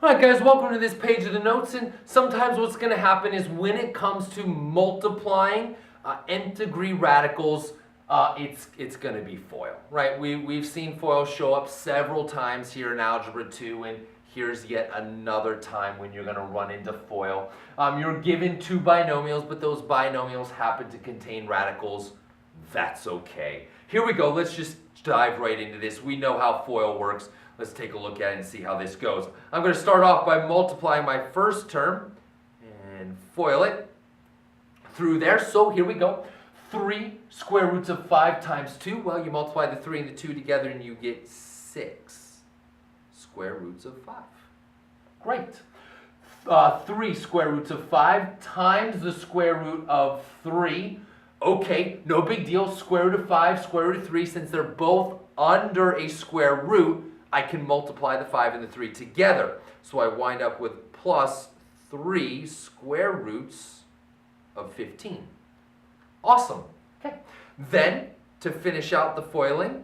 Alright guys, welcome to this page of the notes, and sometimes what's going to happen is when it comes to multiplying nth degree radicals, it's going to be FOIL, right? We've seen FOIL show up several times here in Algebra 2, and here's yet another time when you're going to run into FOIL. You're given two binomials, but those binomials happen to contain radicals. That's okay. Here we go, let's just dive right into this. We know how FOIL works. Let's take a look at it and see how this goes. I'm going to start off by multiplying my first term and FOIL it through there. So here we go. 3 square roots of 5 times 2. Well, you multiply the 3 and the 2 together and you get 6 square roots of 5. Great. 3 square roots of 5 times the square root of 3. Okay, no big deal. Square root of 5, square root of 3, since they're both under a square root, I can multiply the 5 and the 3 together. So I wind up with plus 3 square roots of 15. Awesome. Okay. Then, to finish out the foiling,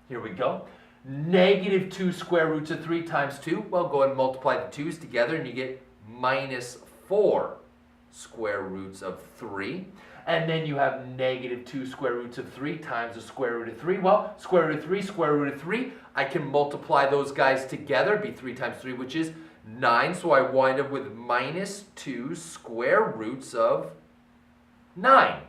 here we go. Negative 2 square roots of 3 times 2. Well, go ahead and multiply the 2's together and you get minus 4 square roots of 3. And then you have negative 2 square roots of 3 times the square root of 3. Well, square root of 3, square root of 3. I can multiply those guys together. It'd be 3 times 3, which is 9. So I wind up with minus 2 square roots of 9.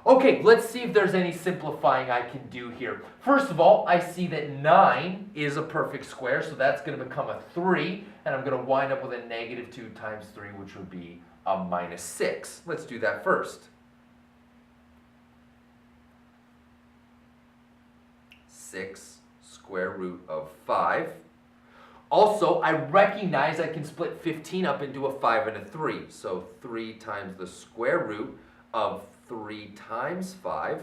Okay, let's see if there's any simplifying I can do here. First of all, I see that 9 is a perfect square, so that's going to become a 3. And I'm going to wind up with a negative 2 times 3, which would be a minus 6. Let's do that first. 6 square root of 5. Also, I recognize I can split 15 up into a 5 and a 3. So 3 times the square root of 3 times 5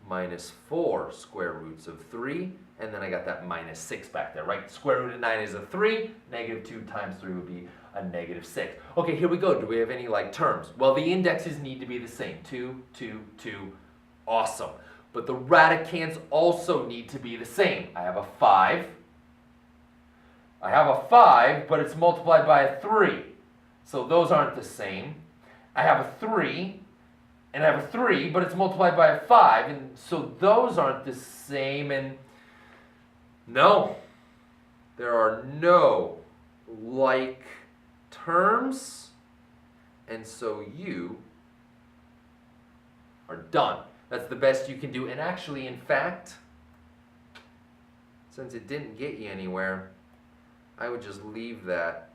minus 4 square roots of 3. And then I got that minus 6 back there, right? Square root of 9 is a 3. Negative 2 times 3 would be a negative 6. Okay, here we go. Do we have any like terms? Well, the indexes need to be the same. 2, 2, 2. Awesome. But the radicands also need to be the same. I have a 5. I have a 5, but it's multiplied by a 3. So those aren't the same. I have a 3, and I have a 3, but it's multiplied by a 5. And so those aren't the same. And no, there are no like terms. And so you are done. That's the best you can do. And actually, in fact, since it didn't get you anywhere, I would just leave that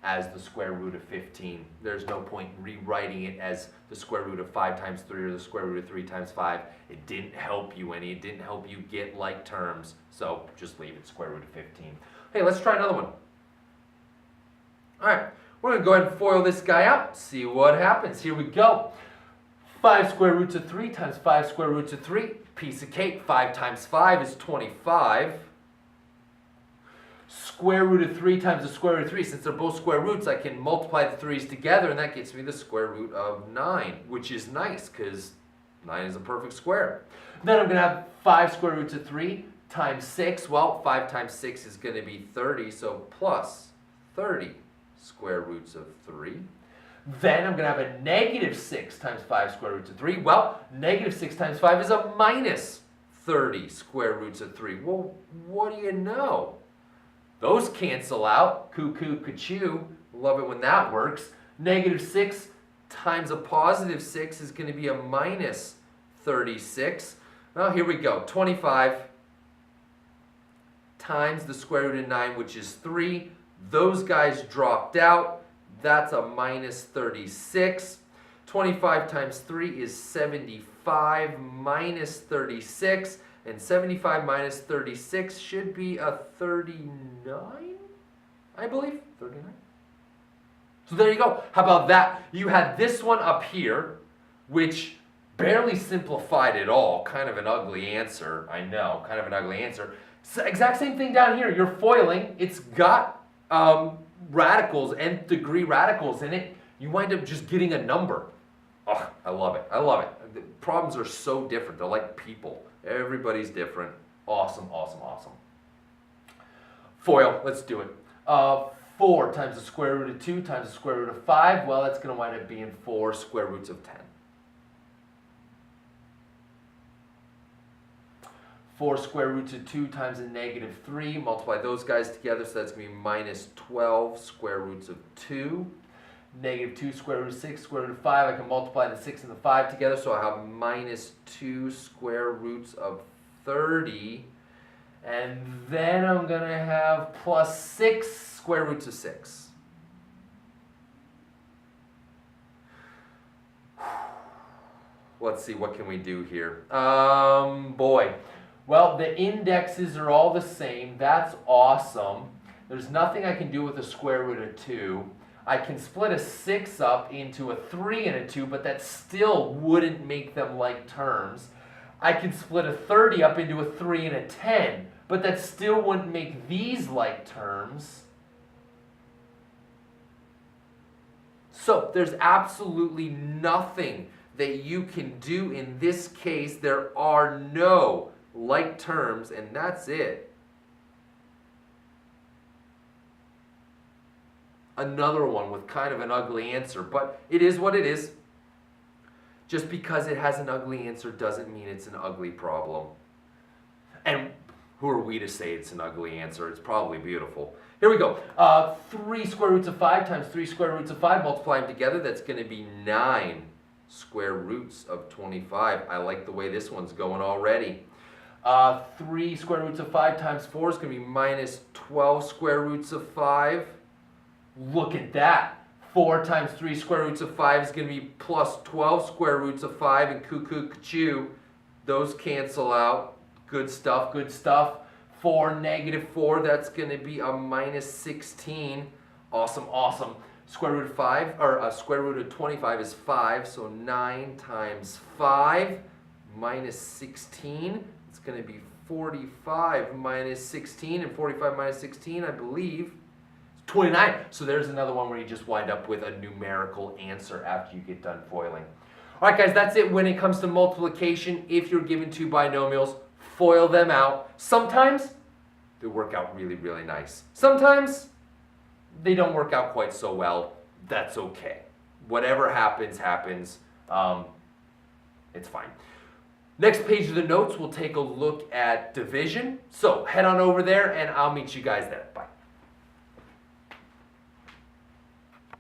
as the square root of 15. There's no point in rewriting it as the square root of 5 times 3 or the square root of 3 times 5. It didn't help you any. It didn't help you get like terms. So just leave it square root of 15. Hey, let's try another one. All right, we're going to go ahead and FOIL this guy out, see what happens. Here we go. 5 square roots of 3 times 5 square roots of 3. Piece of cake. 5 times 5 is 25. Square root of 3 times the square root of 3. Since they're both square roots, I can multiply the 3's together, and that gets me the square root of 9, which is nice because 9 is a perfect square. Then I'm going to have 5 square roots of 3 times 6. Well, 5 times 6 is going to be 30, so plus 30 square roots of 3. Then I'm going to have a negative 6 times 5 square roots of 3. Well, negative 6 times 5 is a minus 30 square roots of 3. Well, what do you know? Those cancel out. Cuckoo, cuckoo. Love it when that works. Negative 6 times a positive 6 is going to be a minus 36. Well, here we go. 25 times the square root of 9, which is 3. Those guys dropped out. That's a minus 36. 25 times 3 is 75 minus 36. And 75 minus 36 should be a 39, I believe. 39. So there you go. How about that? You had this one up here, which barely simplified at all. Kind of an ugly answer. I know, kind of an ugly answer. So exact same thing down here. You're foiling. It's got radicals, nth degree radicals in it. You wind up just getting a number. Oh, I love it. I love it. The problems are so different. They're like people. Everybody's different. Awesome, awesome, awesome. Foil, let's do it. 4 times the square root of 2 times the square root of 5, well, that's going to wind up being 4 square roots of 10. 4 square roots of 2 times a negative 3, multiply those guys together, so that's going to be minus 12 square roots of 2. Negative 2 square root of 6 square root of 5, I can multiply the 6 and the 5 together, so I have minus 2 square roots of 30. And then I'm going to have plus 6 square roots of 6. Let's see, what can we do here? Boy. Well, the indexes are all the same. That's awesome. There's nothing I can do with the square root of 2. I can split a 6 up into a 3 and a 2, but that still wouldn't make them like terms. I can split a 30 up into a 3 and a 10, but that still wouldn't make these like terms. So there's absolutely nothing that you can do in this case. There are no like terms, and that's it. Another one with kind of an ugly answer, but it is what it is. Just because it has an ugly answer doesn't mean it's an ugly problem. And who are we to say it's an ugly answer? It's probably beautiful. Here we go. 3 square roots of 5 times 3 square roots of 5. Multiply them together. That's going to be 9 square roots of 25. I like the way this one's going already. 3 square roots of 5 times 4 is going to be minus 12 square roots of 5. Look at that. 4 times 3 square roots of 5 is going to be plus 12 square roots of 5. And cuckoo, choo, those cancel out. Good stuff, good stuff. 4, negative 4, that's going to be a minus 16. Awesome, awesome. Square root of 5, or square root of 25 is 5, so 9 times 5 minus 16. It's going to be 45 minus 16, and 45 minus 16, I believe, is 29. So there's another one where you just wind up with a numerical answer after you get done foiling. All right, guys, that's it when it comes to multiplication. If you're given two binomials, foil them out. Sometimes they work out really, really nice. Sometimes they don't work out quite so well. That's okay. Whatever happens, happens. It's fine. Next page of the notes, we'll take a look at division. So head on over there and I'll meet you guys there.